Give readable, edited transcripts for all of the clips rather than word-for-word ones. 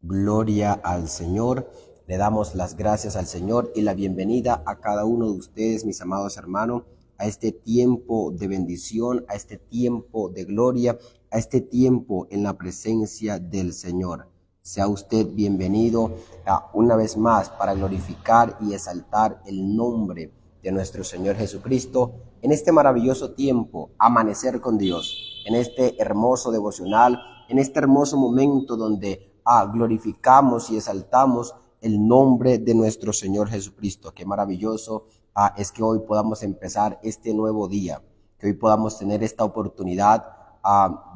Gloria al Señor. Le damos las gracias al Señor y la bienvenida a cada uno de ustedes, mis amados hermanos, a este tiempo de bendición, a este tiempo de gloria, a este tiempo en la presencia del Señor. Sea usted bienvenido una vez más para glorificar y exaltar el nombre de nuestro Señor Jesucristo en este maravilloso tiempo, amanecer con Dios, en este hermoso devocional, en este hermoso momento donde glorificamos y exaltamos el nombre de nuestro Señor Jesucristo. Qué maravilloso es que hoy podamos empezar este nuevo día, que hoy podamos tener esta oportunidad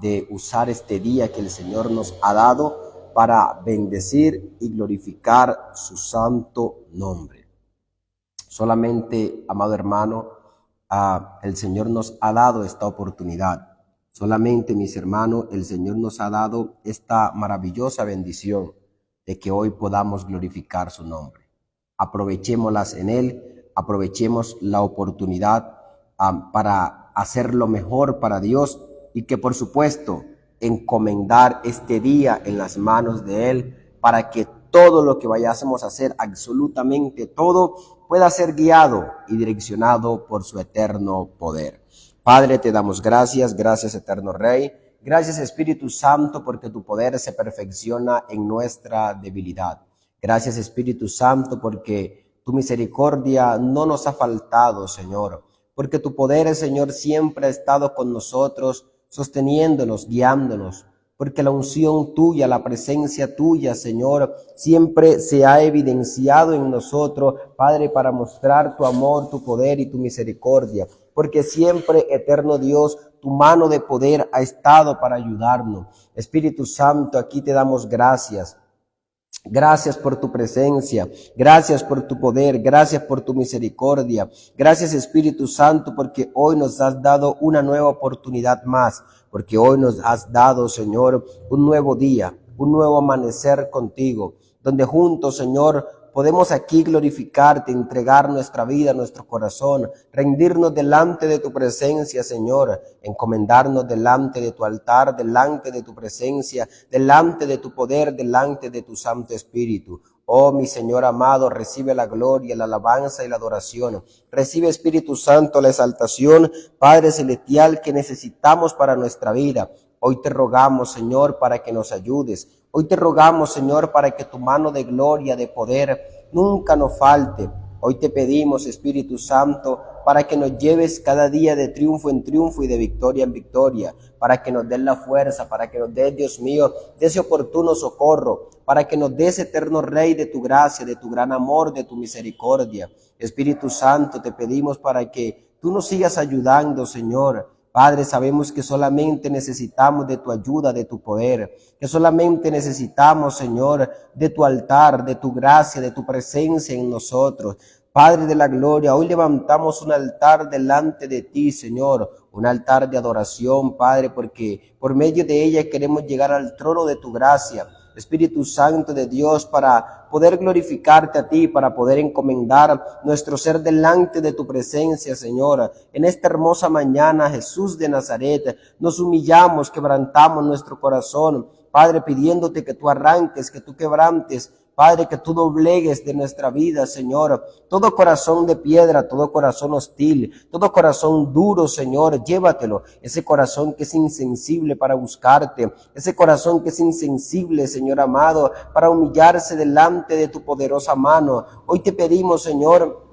de usar este día que el Señor nos ha dado para bendecir y glorificar su santo nombre. Solamente, amado hermano, el Señor nos ha dado esta oportunidad. Solamente, mis hermanos, el Señor nos ha dado esta maravillosa bendición de que hoy podamos glorificar su nombre. Aprovechémoslas en Él, aprovechemos la oportunidad para hacer lo mejor para Dios y que, por supuesto, encomendar este día en las manos de Él para que todo lo que vayamos a hacer, absolutamente todo, pueda ser guiado y direccionado por su eterno poder. Padre, te damos gracias, gracias eterno Rey, gracias Espíritu Santo porque tu poder se perfecciona en nuestra debilidad. Gracias Espíritu Santo porque tu misericordia no nos ha faltado, Señor, porque tu poder, Señor, siempre ha estado con nosotros, sosteniéndonos, guiándonos, porque la unción tuya, la presencia tuya, Señor, siempre se ha evidenciado en nosotros, Padre, para mostrar tu amor, tu poder y tu misericordia, porque siempre, eterno Dios, tu mano de poder ha estado para ayudarnos. Espíritu Santo, aquí te damos gracias. Gracias por tu presencia, gracias por tu poder, gracias por tu misericordia. Gracias Espíritu Santo porque hoy nos has dado una nueva oportunidad más, porque hoy nos has dado, Señor, un nuevo día, un nuevo amanecer contigo, donde juntos, Señor, podemos aquí glorificarte, entregar nuestra vida, nuestro corazón, rendirnos delante de tu presencia, Señor, encomendarnos delante de tu altar, delante de tu presencia, delante de tu poder, delante de tu Santo Espíritu. Oh, mi Señor amado, recibe la gloria, la alabanza y la adoración. Recibe, Espíritu Santo, la exaltación, Padre Celestial, que necesitamos para nuestra vida. Hoy te rogamos, Señor, para que nos ayudes. Hoy te rogamos, Señor, para que tu mano de gloria, de poder, nunca nos falte. Hoy te pedimos, Espíritu Santo, para que nos lleves cada día de triunfo en triunfo y de victoria en victoria, para que nos des la fuerza, para que nos des, Dios mío, de ese oportuno socorro, para que nos des, eterno Rey, de tu gracia, de tu gran amor, de tu misericordia. Espíritu Santo, te pedimos para que tú nos sigas ayudando, Señor. Padre, sabemos que solamente necesitamos de tu ayuda, de tu poder, que solamente necesitamos, Señor, de tu altar, de tu gracia, de tu presencia en nosotros. Padre de la gloria, hoy levantamos un altar delante de ti, Señor, un altar de adoración, Padre, porque por medio de ella queremos llegar al trono de tu gracia. Espíritu Santo de Dios, para poder glorificarte a ti, para poder encomendar nuestro ser delante de tu presencia, Señor. En esta hermosa mañana, Jesús de Nazaret, nos humillamos, quebrantamos nuestro corazón, Padre, pidiéndote que tú arranques, que tú quebrantes, Padre, que tú doblegues de nuestra vida, Señor, todo corazón de piedra, todo corazón hostil, todo corazón duro, Señor, llévatelo, ese corazón que es insensible para buscarte, ese corazón que es insensible, Señor amado, para humillarse delante de tu poderosa mano. Hoy te pedimos, Señor,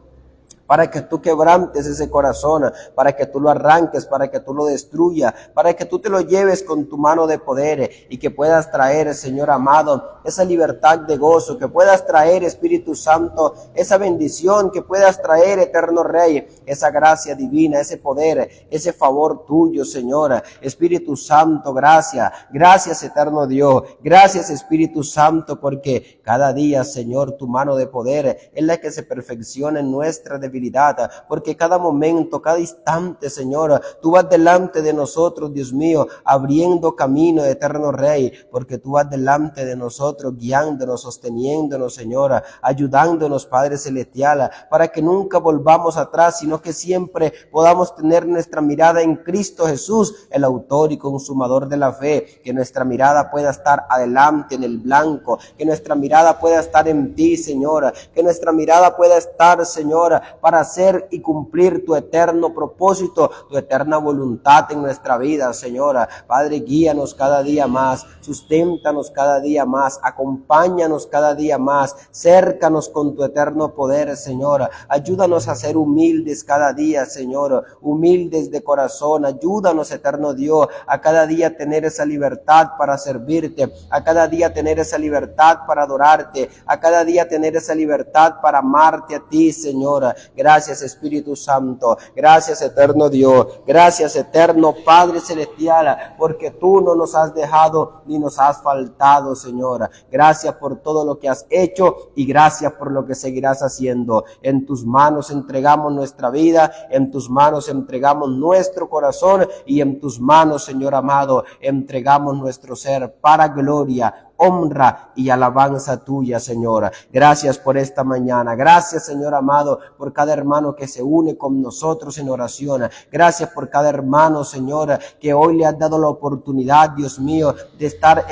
para que tú quebrantes ese corazón, para que tú lo arranques, para que tú lo destruyas, para que tú te lo lleves con tu mano de poder y que puedas traer, Señor amado, esa libertad de gozo, que puedas traer, Espíritu Santo, esa bendición, que puedas traer, eterno Rey, esa gracia divina, ese poder, ese favor tuyo, Señor. Espíritu Santo, gracias, gracias, eterno Dios, gracias, Espíritu Santo, porque cada día, Señor, tu mano de poder es la que se perfecciona en nuestra debilidad. debilidad, porque cada momento, cada instante, Señor, tú vas delante de nosotros, Dios mío, abriendo camino, eterno Rey, porque tú vas delante de nosotros, guiándonos, sosteniéndonos, Señor, ayudándonos, Padre Celestial, para que nunca volvamos atrás, sino que siempre podamos tener nuestra mirada en Cristo Jesús, el autor y consumador de la fe, que nuestra mirada pueda estar adelante en el blanco, que nuestra mirada pueda estar en ti, Señor, que nuestra mirada pueda estar, Señor, para hacer y cumplir tu eterno propósito, tu eterna voluntad en nuestra vida, Señor. Padre, guíanos cada día más, susténtanos cada día más, acompáñanos cada día más, cércanos con tu eterno poder, Señor. Ayúdanos a ser humildes cada día, Señor, humildes de corazón. Ayúdanos, eterno Dios, a cada día tener esa libertad para servirte, a cada día tener esa libertad para adorarte, a cada día tener esa libertad para amarte a ti, Señor. Gracias, Espíritu Santo. Gracias, eterno Dios. Gracias, eterno Padre Celestial, porque tú no nos has dejado ni nos has faltado, Señor. Gracias por todo lo que has hecho y gracias por lo que seguirás haciendo. En tus manos entregamos nuestra vida, en tus manos entregamos nuestro corazón y en tus manos, Señor amado, entregamos nuestro ser para gloria, honra y alabanza tuya, Señor. Gracias por esta mañana. Gracias, Señor amado, por cada hermano que se une con nosotros en oración. Gracias por cada hermano, Señor, que hoy le has dado la oportunidad, Dios mío, de estar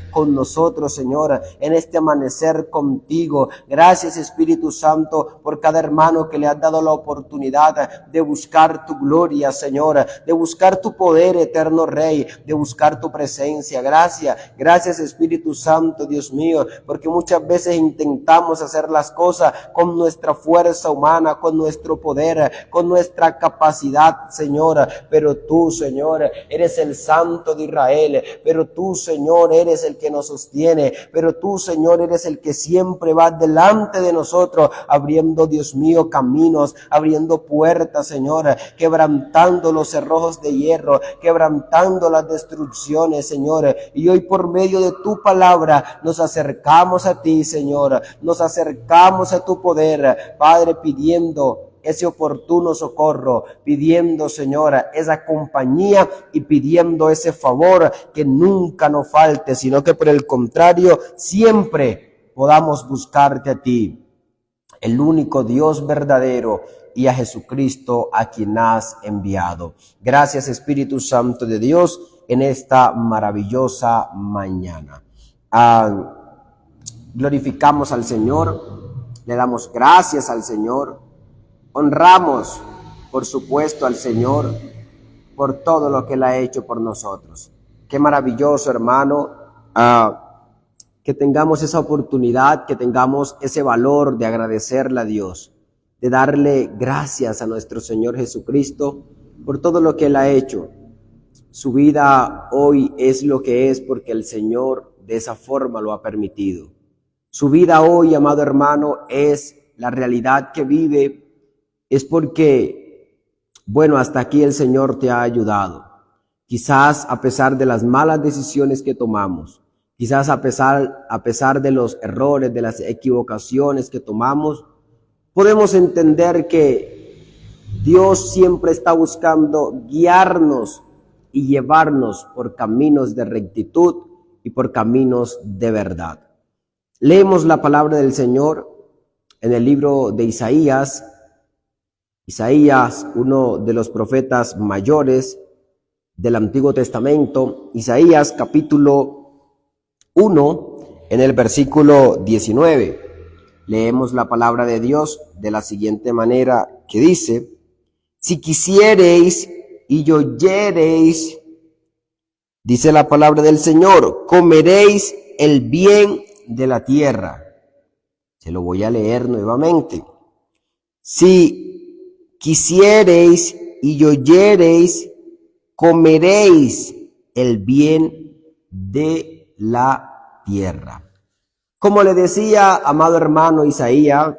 con nosotros, Señor, en este amanecer contigo. Gracias, Espíritu Santo, por cada hermano que le has dado la oportunidad de buscar tu gloria, Señor, de buscar tu poder, eterno Rey, de buscar tu presencia. Gracias, Espíritu Santo, Dios mío, porque muchas veces intentamos hacer las cosas con nuestra fuerza humana, con nuestro poder, con nuestra capacidad, Señor, pero tú, Señor, eres el Santo de Israel, pero tú, Señor, eres el que nos sostiene, pero tú, Señor, eres el que siempre va delante de nosotros, abriendo, Dios mío, caminos, abriendo puertas, Señor, quebrantando los cerrojos de hierro, quebrantando las destrucciones, Señor, y hoy por medio de tu palabra nos acercamos a ti, Señor, nos acercamos a tu poder, Padre, pidiendo ese oportuno socorro, pidiendo, Señora, esa compañía y pidiendo ese favor que nunca nos falte, sino que por el contrario siempre podamos buscarte a ti, el único Dios verdadero, y a Jesucristo a quien has enviado. Gracias, Espíritu Santo de Dios, en esta maravillosa mañana. Glorificamos al Señor, le damos gracias al Señor, honramos, por supuesto, al Señor por todo lo que Él ha hecho por nosotros. Qué maravilloso, hermano, que tengamos esa oportunidad, que tengamos ese valor de agradecerle a Dios, de darle gracias a nuestro Señor Jesucristo por todo lo que Él ha hecho. Su vida hoy es lo que es porque el Señor de esa forma lo ha permitido. Su vida hoy, amado hermano, es la realidad que vive, es porque, bueno, hasta aquí el Señor te ha ayudado. Quizás a pesar de las malas decisiones que tomamos, quizás a pesar de los errores, de las equivocaciones que tomamos, podemos entender que Dios siempre está buscando guiarnos y llevarnos por caminos de rectitud y por caminos de verdad. Leemos la palabra del Señor en el libro de Isaías, uno de los profetas mayores del Antiguo Testamento, Isaías capítulo 1, en el versículo 19. Leemos la palabra de Dios de la siguiente manera, que dice: si quisiereis y oyereis, dice la palabra del Señor, comeréis el bien de la tierra. Se lo voy a leer nuevamente. Si quisiereis y oyereis, comeréis el bien de la tierra. Como le decía, amado hermano, Isaías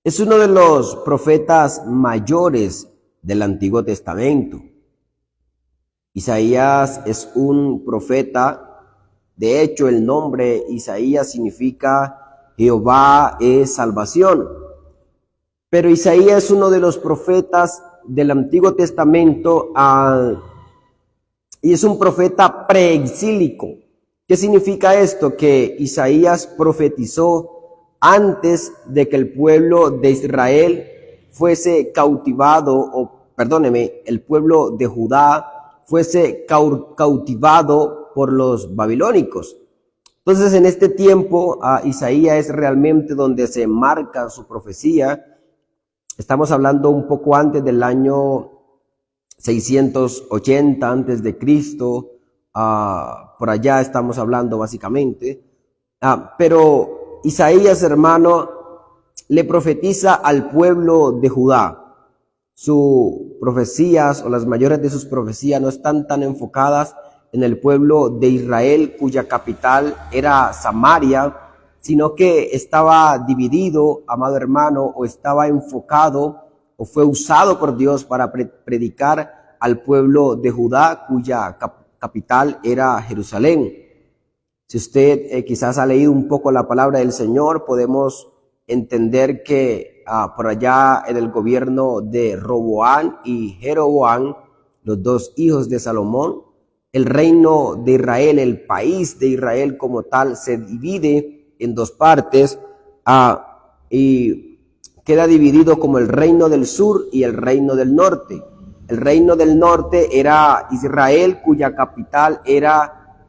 es uno de los profetas mayores del Antiguo Testamento. Isaías es un profeta. De hecho, el nombre Isaías significa Jehová es salvación. Pero Isaías es uno de los profetas del Antiguo Testamento y es un profeta preexílico. ¿Qué significa esto? Que Isaías profetizó antes de que el pueblo de Israel fuese cautivado, el pueblo de Judá fuese cautivado por los babilónicos. Entonces, en este tiempo, Isaías es realmente donde se marca su profecía. Estamos hablando un poco antes del año 680 antes de Cristo, por allá estamos hablando básicamente. Pero Isaías, hermano, le profetiza al pueblo de Judá. Sus profecías o las mayores de sus profecías no están tan enfocadas en el pueblo de Israel, cuya capital era Samaria, sino que estaba dividido, amado hermano, o estaba enfocado o fue usado por Dios para predicar al pueblo de Judá, cuya capital era Jerusalén. Si usted quizás ha leído un poco la palabra del Señor, podemos entender que por allá en el gobierno de Roboam y Jeroboam, los dos hijos de Salomón, el reino de Israel, el país de Israel como tal, se divide en dos partes y queda dividido como el reino del sur y el reino del norte. El reino del norte era Israel, cuya capital era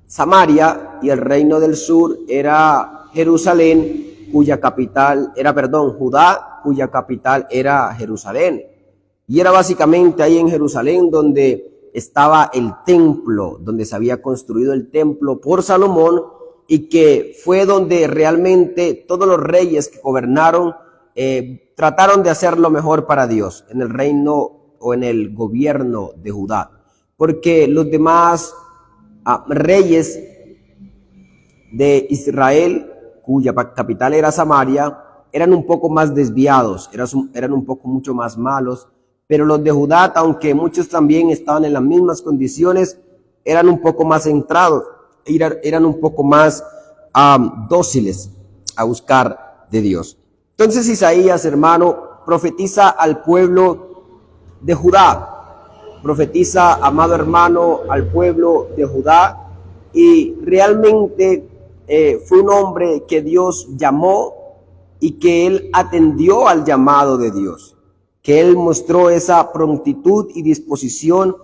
Samaria, y el reino del sur era Jerusalén, cuya capital era, Judá, cuya capital era Jerusalén. Y era básicamente ahí en Jerusalén donde estaba el templo, donde se había construido el templo por Salomón, y que fue donde realmente todos los reyes que gobernaron trataron de hacer lo mejor para Dios en el reino o en el gobierno de Judá, porque los demás reyes de Israel, cuya capital era Samaria, eran un poco más desviados, eran un poco mucho más malos, pero los de Judá, aunque muchos también estaban en las mismas condiciones, eran un poco más centrados, eran un poco más dóciles a buscar de Dios. Entonces Isaías, hermano, profetiza al pueblo de Judá, profetiza, amado hermano, al pueblo de Judá, y realmente fue un hombre que Dios llamó y que él atendió al llamado de Dios, que él mostró esa prontitud y disposición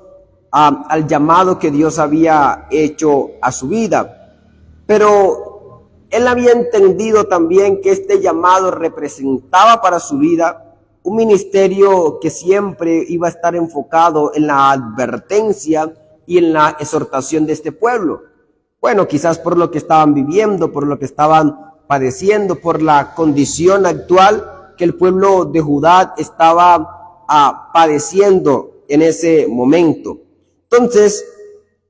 al llamado que Dios había hecho a su vida. Pero él había entendido también que este llamado representaba para su vida un ministerio que siempre iba a estar enfocado en la advertencia y en la exhortación de este pueblo. Bueno, quizás por lo que estaban viviendo, por lo que estaban padeciendo, por la condición actual que el pueblo de Judá estaba padeciendo en ese momento. Entonces,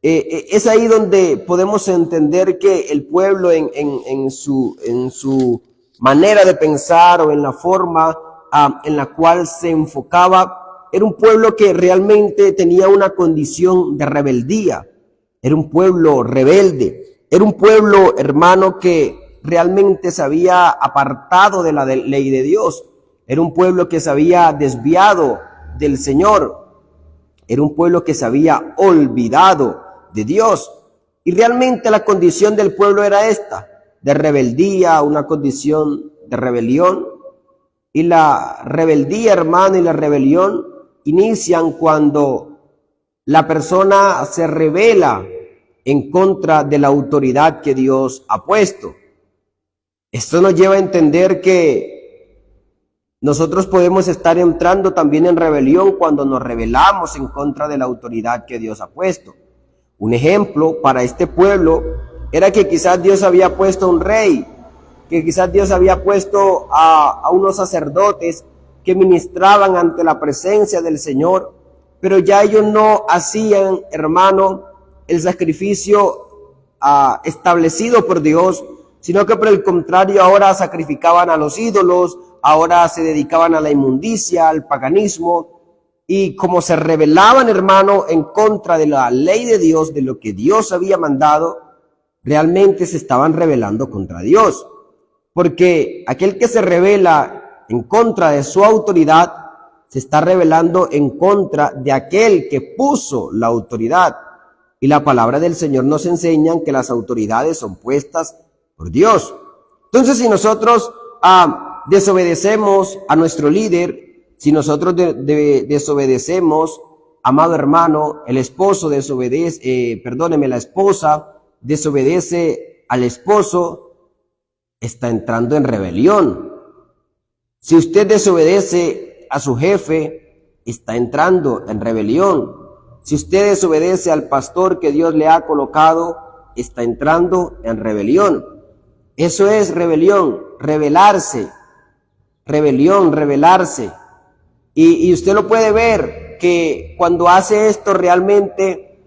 es ahí donde podemos entender que el pueblo en su manera de pensar o en la forma en la cual se enfocaba, era un pueblo que realmente tenía una condición de rebeldía. Era un pueblo rebelde, era un pueblo, hermano, que realmente se había apartado de la ley de Dios. Era un pueblo que se había desviado del Señor. Era un pueblo que se había olvidado de Dios. Y realmente la condición del pueblo era esta, de rebeldía, una condición de rebelión. Y la rebeldía, hermano, y la rebelión inician cuando la persona se rebela en contra de la autoridad que Dios ha puesto. Esto nos lleva a entender que nosotros podemos estar entrando también en rebelión cuando nos rebelamos en contra de la autoridad que Dios ha puesto. Un ejemplo para este pueblo era que quizás Dios había puesto un rey, que quizás Dios había puesto a unos sacerdotes que ministraban ante la presencia del Señor, pero ya ellos no hacían, hermano, el sacrificio establecido por Dios, sino que por el contrario ahora sacrificaban a los ídolos, ahora se dedicaban a la inmundicia, al paganismo, y como se rebelaban, hermano, en contra de la ley de Dios, de lo que Dios había mandado, realmente se estaban rebelando contra Dios. Porque aquel que se rebela en contra de su autoridad, se está rebelando en contra de aquel que puso la autoridad. Y la palabra del Señor nos enseña que las autoridades son puestas por Dios. Entonces, si nosotros desobedecemos a nuestro líder, si nosotros desobedecemos, amado hermano, el esposo desobedece, la esposa desobedece al esposo, está entrando en rebelión. Si usted desobedece a su jefe, está entrando en rebelión. Si usted desobedece al pastor que Dios le ha colocado, está entrando en rebelión. Eso es rebelión, rebelarse. Rebelión, rebelarse. Y usted lo puede ver que cuando hace esto realmente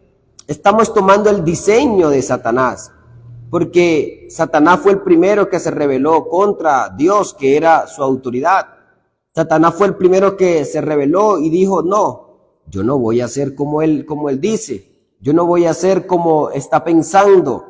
estamos tomando el diseño de Satanás. Porque Satanás fue el primero que se rebeló contra Dios, que era su autoridad. Satanás fue el primero que se rebeló y dijo, no, yo no voy a hacer como él dice. Yo no voy a hacer como está pensando.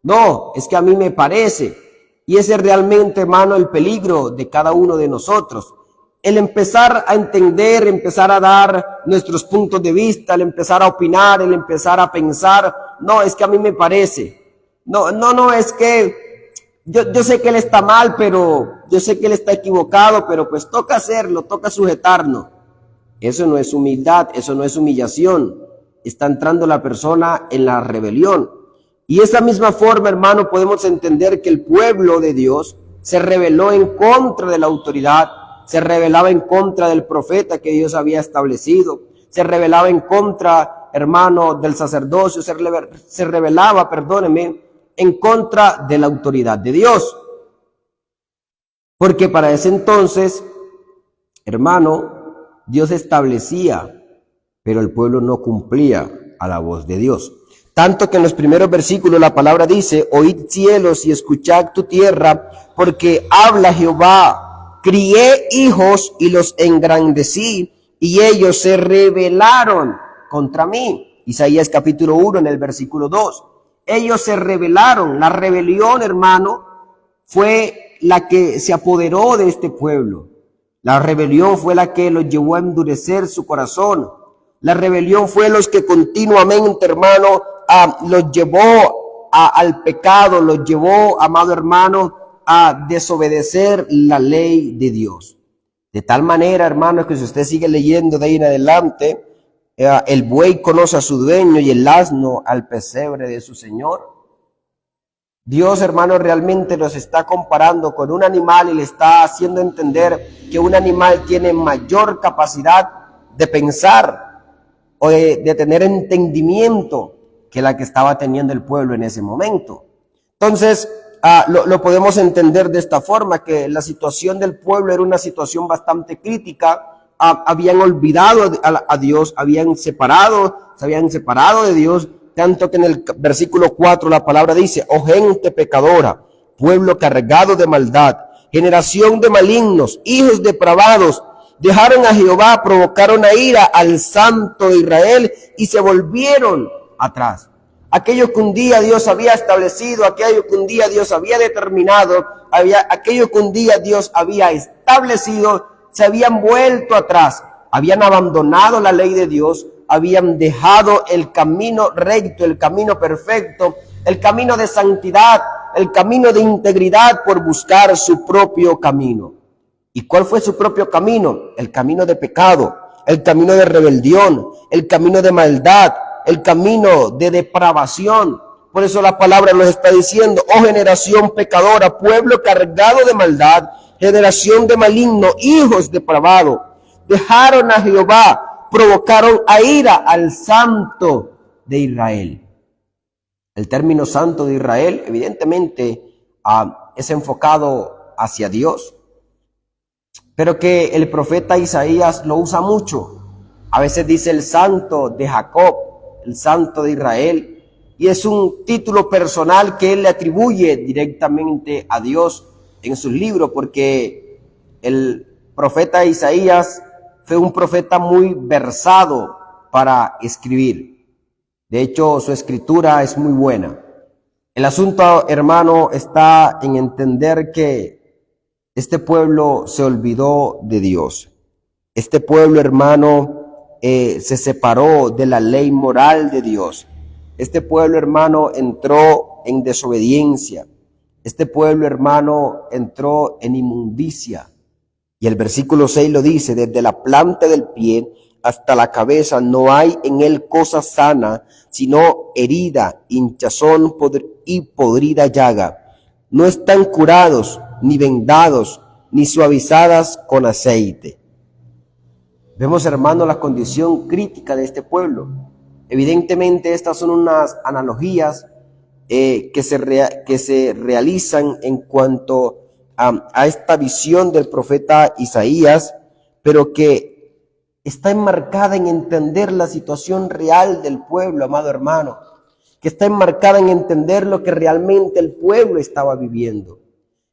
No, es que a mí me parece. Y ese es realmente, hermano, el peligro de cada uno de nosotros. El empezar a entender, empezar a dar nuestros puntos de vista, el empezar a opinar, el empezar a pensar, no, es que a mí me parece. No, es que yo sé que él está mal, pero yo sé que él está equivocado, pero pues toca hacerlo, toca sujetarnos. Eso no es humildad, eso no es humillación. Está entrando la persona en la rebelión. Y esa misma forma, hermano, podemos entender que el pueblo de Dios se rebeló en contra de la autoridad, se rebelaba en contra del profeta que Dios había establecido, se rebelaba en contra, hermano, del sacerdocio, se rebelaba, en contra de la autoridad de Dios. Porque para ese entonces, hermano, Dios establecía, pero el pueblo no cumplía a la voz de Dios. Tanto que en los primeros versículos la palabra dice, oíd cielos y escuchad tu tierra, porque habla Jehová, crié hijos y los engrandecí, y ellos se rebelaron contra mí. Isaías capítulo 1 en el versículo 2. Ellos se rebelaron. La rebelión, hermano, fue la que se apoderó de este pueblo. La rebelión fue la que los llevó a endurecer su corazón. La rebelión fue los que continuamente, hermano, los llevó al pecado, los llevó, amado hermano, a desobedecer la ley de Dios. De tal manera, hermano, que si usted sigue leyendo de ahí en adelante, el buey conoce a su dueño y el asno al pesebre de su señor. Dios, hermano, realmente nos está comparando con un animal y le está haciendo entender que un animal tiene mayor capacidad de pensar o de tener entendimiento que la que estaba teniendo el pueblo en ese momento. Entonces, lo podemos entender de esta forma, que la situación del pueblo era una situación bastante crítica. Habían olvidado a Dios, se habían separado de Dios, tanto que en el versículo 4 la palabra dice, oh gente pecadora, pueblo cargado de maldad, generación de malignos, hijos depravados, dejaron a Jehová, provocaron a ira al Santo de Israel y se volvieron atrás. Aquello que un día Dios había establecido, aquello que un día Dios había determinado, aquello que un día Dios había establecido, se habían vuelto atrás, habían abandonado la ley de Dios, habían dejado el camino recto, el camino perfecto, el camino de santidad, el camino de integridad por buscar su propio camino. ¿Y cuál fue su propio camino? El camino de pecado, el camino de rebelión, el camino de maldad, el camino de depravación. Por eso la palabra nos está diciendo, oh generación pecadora, pueblo cargado de maldad, generación de maligno, hijos depravados, dejaron a Jehová, provocaron a ira al Santo de Israel. El término Santo de Israel evidentemente es enfocado hacia Dios, pero que el profeta Isaías lo usa mucho. A veces dice el Santo de Jacob, el Santo de Israel, y es un título personal que él le atribuye directamente a Dios en sus libros, porque el profeta Isaías fue un profeta muy versado para escribir. De hecho, su escritura es muy buena. El asunto, hermano, está en entender que Este pueblo se olvidó de Dios. Este pueblo, hermano, se separó de la ley moral de Dios. Este pueblo, hermano, entró en desobediencia. Este pueblo, hermano, entró en inmundicia. Y el versículo 6 lo dice: desde la planta del pie hasta la cabeza no hay en él cosa sana, sino herida, hinchazón y podrida llaga. No están curados, ni vendados, ni suavizadas con aceite. Vemos, hermano, la condición crítica de este pueblo. Evidentemente, estas son unas analogías que se realizan en cuanto a esta visión del profeta Isaías, pero que está enmarcada en entender la situación real del pueblo, amado hermano, que está enmarcada en entender lo que realmente el pueblo estaba viviendo.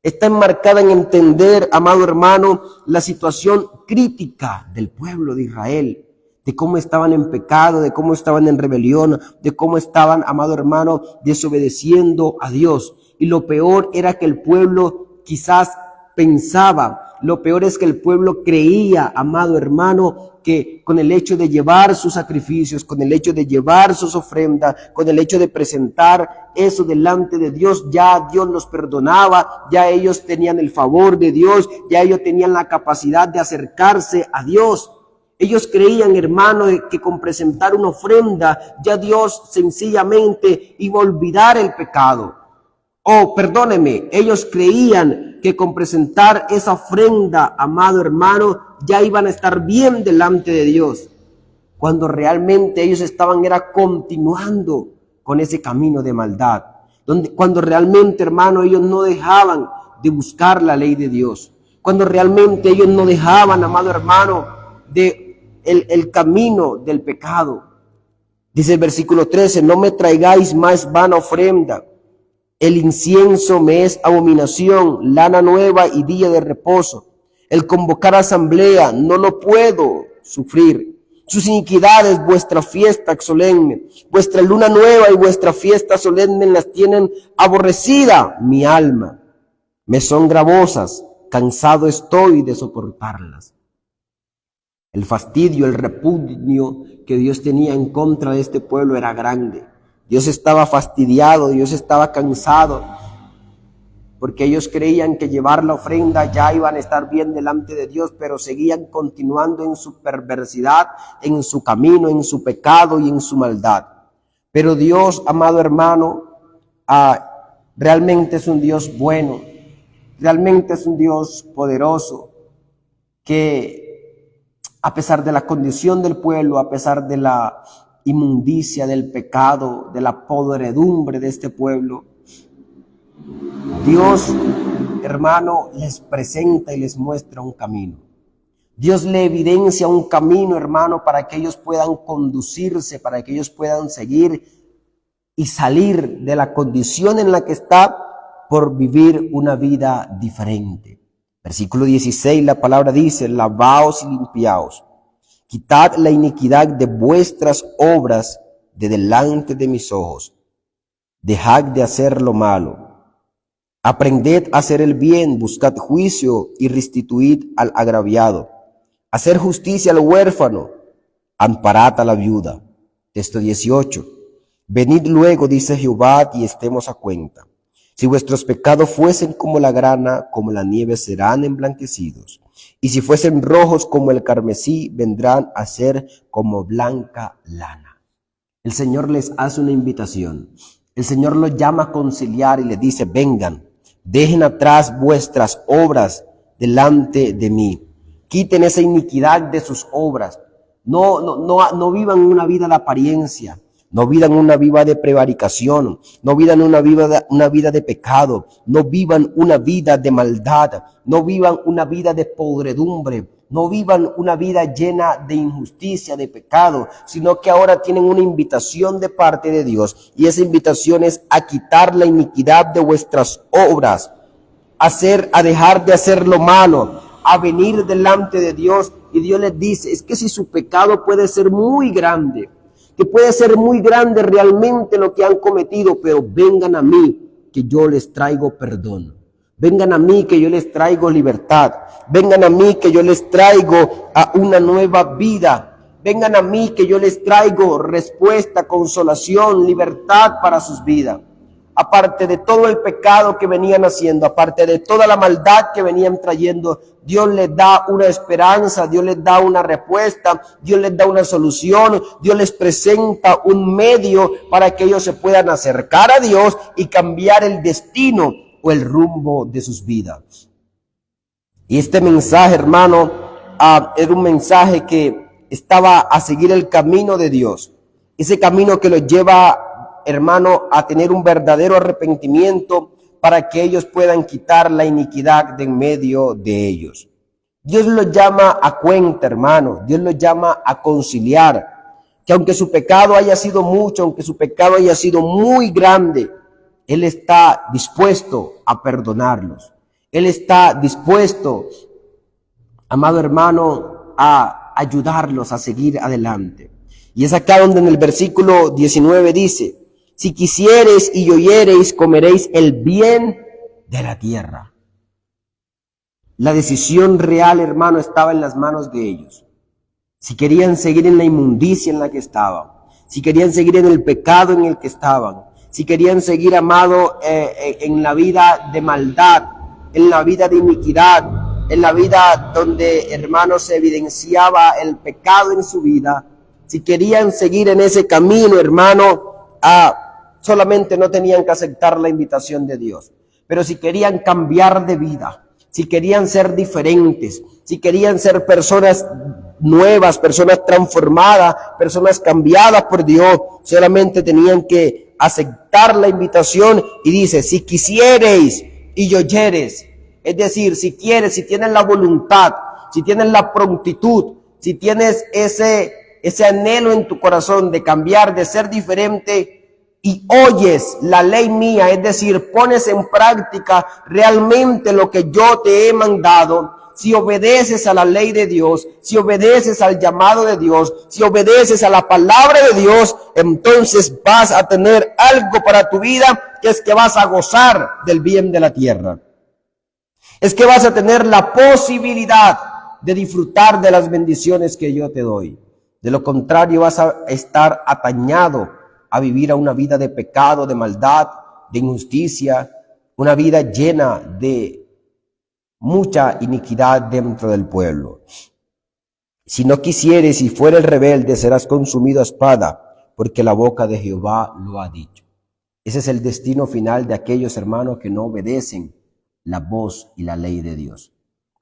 Está enmarcada en entender, amado hermano, la situación crítica del pueblo de Israel, de cómo estaban en pecado, de cómo estaban en rebelión, de cómo estaban, amado hermano, desobedeciendo a Dios. Y lo peor era que el pueblo quizás pensaba, lo peor es que el pueblo creía, amado hermano, que con el hecho de llevar sus sacrificios, con el hecho de llevar sus ofrendas, con el hecho de presentar eso delante de Dios, ya Dios los perdonaba, ya ellos tenían el favor de Dios, ya ellos tenían la capacidad de acercarse a Dios. Ellos creían, hermano, que con presentar una ofrenda, ya Dios sencillamente iba a olvidar el pecado. Perdóneme, ellos creían que con presentar esa ofrenda, amado hermano, ya iban a estar bien delante de Dios, cuando realmente ellos estaban continuando con ese camino de maldad, cuando realmente, hermano, ellos no dejaban de buscar la ley de Dios, cuando realmente ellos no dejaban, amado hermano, de el camino del pecado. Dice el versículo 13: no me traigáis más vana ofrenda. El incienso me es abominación, lana nueva y día de reposo. El convocar asamblea no lo puedo sufrir. Sus iniquidades vuestra fiesta solemne, vuestra luna nueva y vuestra fiesta solemne las tienen aborrecida mi alma. Me son gravosas, cansado estoy de soportarlas. El fastidio, el repudio que Dios tenía en contra de este pueblo era grande. Dios estaba fastidiado, Dios estaba cansado, porque ellos creían que llevar la ofrenda ya iban a estar bien delante de Dios, pero seguían continuando en su perversidad, en su camino, en su pecado y en su maldad. Pero Dios, amado hermano, realmente es un Dios bueno, realmente es un Dios poderoso, que a pesar de la condición del pueblo, a pesar de la inmundicia, del pecado, de la podredumbre de este pueblo, Dios, hermano, les presenta y les muestra un camino. Dios le evidencia un camino, hermano, para que ellos puedan conducirse, para que ellos puedan seguir y salir de la condición en la que está por vivir una vida diferente. Versículo 16, la palabra dice: lavaos y limpiaos. Quitad la iniquidad de vuestras obras de delante de mis ojos. Dejad de hacer lo malo. Aprended a hacer el bien, buscad juicio y restituid al agraviado. Hacer justicia al huérfano, amparad a la viuda. Texto 18. Venid luego, dice Jehová, y estemos a cuenta. Si vuestros pecados fuesen como la grana, como la nieve serán emblanquecidos. Y si fuesen rojos como el carmesí, vendrán a ser como blanca lana. El Señor les hace una invitación. El Señor los llama a conciliar y les dice: vengan, dejen atrás vuestras obras delante de mí. Quiten esa iniquidad de sus obras. No vivan una vida de apariencia. No vivan una vida de prevaricación, no vivan una vida de pecado, no vivan una vida de maldad, no vivan una vida de podredumbre, no vivan una vida llena de injusticia, de pecado, sino que ahora tienen una invitación de parte de Dios, y esa invitación es a quitar la iniquidad de vuestras obras, a dejar de hacer lo malo, a venir delante de Dios. Y Dios les dice: es que si su pecado puede ser muy grande, que puede ser muy grande realmente lo que han cometido, pero vengan a mí, que yo les traigo perdón. Vengan a mí que yo les traigo libertad. Vengan a mí que yo les traigo a una nueva vida. Vengan a mí que yo les traigo respuesta, consolación, libertad para sus vidas. Aparte de todo el pecado que venían haciendo, aparte de toda la maldad que venían trayendo, Dios les da una esperanza, Dios les da una respuesta, Dios les da una solución, Dios les presenta un medio para que ellos se puedan acercar a Dios y cambiar el destino o el rumbo de sus vidas. Y este mensaje, hermano, era un mensaje que estaba a seguir el camino de Dios, ese camino que los lleva, hermano, a tener un verdadero arrepentimiento para que ellos puedan quitar la iniquidad de en medio de ellos. Dios los llama a cuenta, hermano. Dios los llama a conciliar. Que aunque su pecado haya sido mucho, aunque su pecado haya sido muy grande, Él está dispuesto a perdonarlos. Él está dispuesto, amado hermano, a ayudarlos a seguir adelante. Y es acá donde en el versículo 19 dice: si quisiereis y oyereis, comeréis el bien de la tierra. La decisión real, hermano, estaba en las manos de ellos. Si querían seguir en la inmundicia en la que estaban, si querían seguir en el pecado en el que estaban, si querían seguir, amado, en la vida de maldad, en la vida de iniquidad, en la vida donde, hermano, se evidenciaba el pecado en su vida, si querían seguir en ese camino, hermano, solamente no tenían que aceptar la invitación de Dios. Pero si querían cambiar de vida, si querían ser diferentes, si querían ser personas nuevas, personas transformadas, personas cambiadas por Dios, solamente tenían que aceptar la invitación. Y dice: si quisiereis y oyereis, es decir, si quieres, si tienes la voluntad, si tienes la prontitud, si tienes ese anhelo en tu corazón de cambiar, de ser diferente, y oyes la ley mía, es decir, pones en práctica realmente lo que yo te he mandado, si obedeces a la ley de Dios, si obedeces al llamado de Dios, si obedeces a la palabra de Dios, entonces vas a tener algo para tu vida, que es que vas a gozar del bien de la tierra. Es que vas a tener la posibilidad de disfrutar de las bendiciones que yo te doy. De lo contrario, vas a estar atañado a vivir a una vida de pecado, de maldad, de injusticia, una vida llena de mucha iniquidad dentro del pueblo. Si no quisieres y fueres rebelde, serás consumido a espada, porque la boca de Jehová lo ha dicho. Ese es el destino final de aquellos hermanos que no obedecen la voz y la ley de Dios.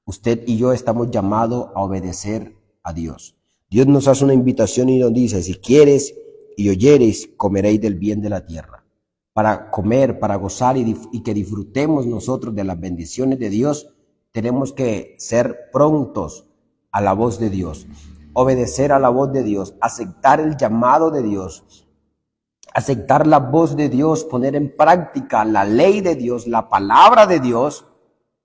Usted y yo estamos llamados a obedecer a Dios. Dios nos hace una invitación y nos dice: si quieres y oyereis, comeréis del bien de la tierra. Para comer, para gozar y que disfrutemos nosotros de las bendiciones de Dios, tenemos que ser prontos a la voz de Dios, obedecer a la voz de Dios, aceptar el llamado de Dios, aceptar la voz de Dios, poner en práctica la ley de Dios, la palabra de Dios,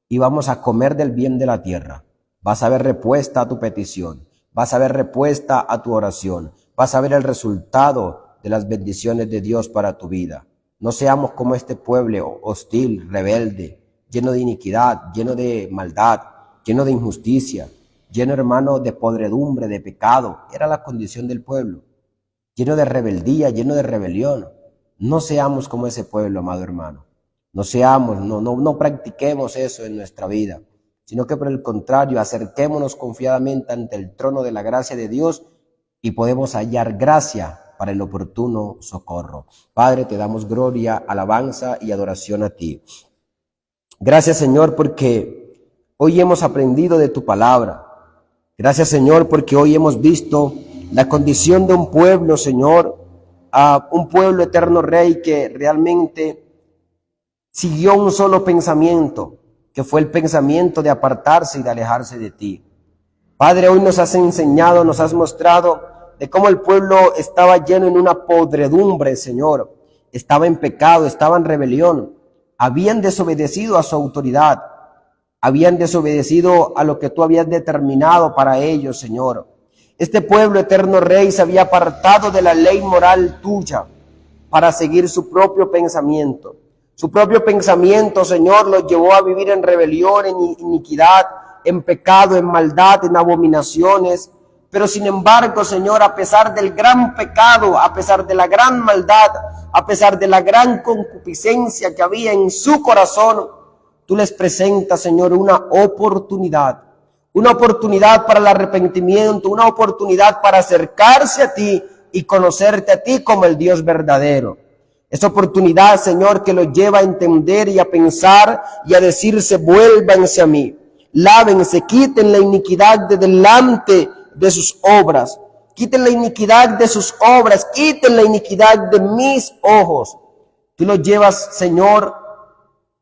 y vamos a comer del bien de la tierra. Vas a ver respuesta a tu petición, vas a ver respuesta a tu oración, vas a ver el resultado de las bendiciones de Dios para tu vida. No seamos como este pueblo hostil, rebelde, lleno de iniquidad, lleno de maldad, lleno de injusticia, lleno, hermano, de podredumbre, de pecado. Era la condición del pueblo, lleno de rebeldía, lleno de rebelión. No seamos como ese pueblo, amado hermano. No practiquemos eso en nuestra vida, sino que por el contrario, acerquémonos confiadamente ante el trono de la gracia de Dios y podemos hallar gracia para el oportuno socorro. Padre, te damos gloria, alabanza y adoración a ti. Gracias, Señor, porque hoy hemos aprendido de tu palabra. Gracias, Señor, porque hoy hemos visto la condición de un pueblo, Señor, a un pueblo, eterno Rey, que realmente siguió un solo pensamiento, que fue el pensamiento de apartarse y de alejarse de ti. Padre, hoy nos has enseñado, nos has mostrado de cómo el pueblo estaba lleno en una podredumbre, Señor. Estaba en pecado, estaba en rebelión. Habían desobedecido a su autoridad. Habían desobedecido a lo que tú habías determinado para ellos, Señor. Este pueblo, eterno Rey, se había apartado de la ley moral tuya para seguir su propio pensamiento, Su propio pensamiento, Señor, los llevó a vivir en rebelión, en iniquidad, en pecado, en maldad, en abominaciones. Pero sin embargo, Señor, a pesar del gran pecado, a pesar de la gran maldad, a pesar de la gran concupiscencia que había en su corazón, tú les presentas, Señor, una oportunidad para el arrepentimiento, una oportunidad para acercarse a ti y conocerte a ti como el Dios verdadero. Esa oportunidad, Señor, que los lleva a entender y a pensar y a decirse: vuélvanse a mí, lávense, quiten la iniquidad de delante de sus obras, quiten la iniquidad de sus obras, quiten la iniquidad de mis ojos. Tú los llevas, Señor,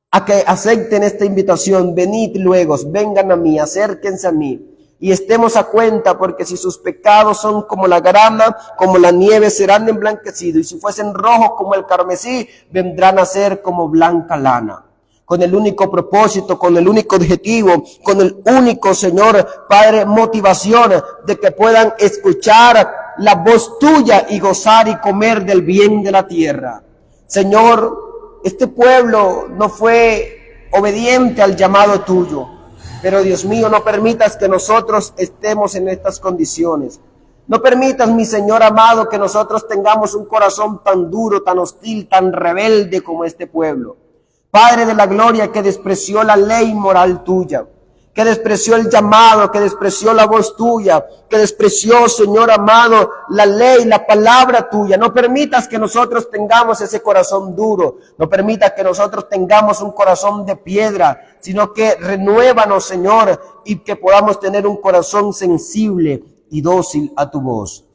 a que acepten esta invitación: venid luego, vengan a mí, acérquense a mí y estemos a cuenta, porque si sus pecados son como la grana, como la nieve, serán emblanquecidos, y si fuesen rojos como el carmesí, vendrán a ser como blanca lana. Con el único propósito, con el único objetivo, con el único, Señor, Padre, motivación de que puedan escuchar la voz tuya y gozar y comer del bien de la tierra. Señor, este pueblo no fue obediente al llamado tuyo, pero Dios mío, no permitas que nosotros estemos en estas condiciones. No permitas, mi Señor amado, que nosotros tengamos un corazón tan duro, tan hostil, tan rebelde como este pueblo. Padre de la gloria, que despreció la ley moral tuya, que despreció el llamado, que despreció la voz tuya, que despreció, Señor amado, la ley, la palabra tuya. No permitas que nosotros tengamos ese corazón duro, no permitas que nosotros tengamos un corazón de piedra, sino que renuévanos, Señor, y que podamos tener un corazón sensible y dócil a tu voz.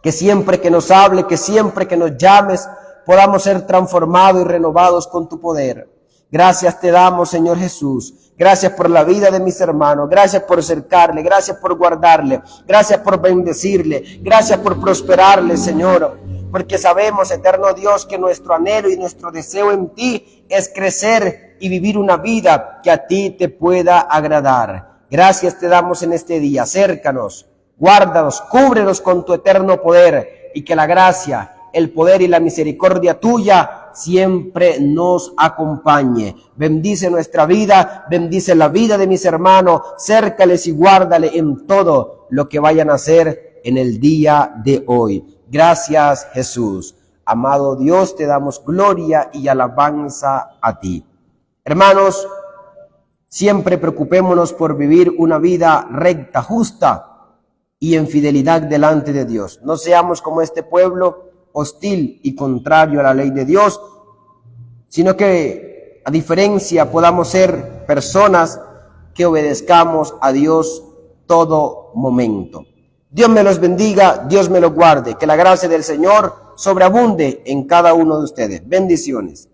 Que siempre que nos hable, que siempre que nos llames, podamos ser transformados y renovados con tu poder. Gracias te damos, Señor Jesús. Gracias por la vida de mis hermanos. Gracias por acercarle. Gracias por guardarle. Gracias por bendecirle. Gracias por prosperarle, Señor. Porque sabemos, eterno Dios, que nuestro anhelo y nuestro deseo en ti es crecer y vivir una vida que a ti te pueda agradar. Gracias te damos en este día. Acércanos, guárdanos, cúbrenos con tu eterno poder, y que la gracia, el poder y la misericordia tuya siempre nos acompañe. Bendice nuestra vida, bendice la vida de mis hermanos, cércales y guárdale en todo lo que vayan a hacer en el día de hoy. Gracias, Jesús. Amado Dios, te damos gloria y alabanza a ti. Hermanos, siempre preocupémonos por vivir una vida recta, justa y en fidelidad delante de Dios. No seamos como este pueblo, hostil y contrario a la ley de Dios, sino que a diferencia podamos ser personas que obedezcamos a Dios todo momento. Dios me los bendiga, Dios me los guarde, que la gracia del Señor sobreabunde en cada uno de ustedes. Bendiciones.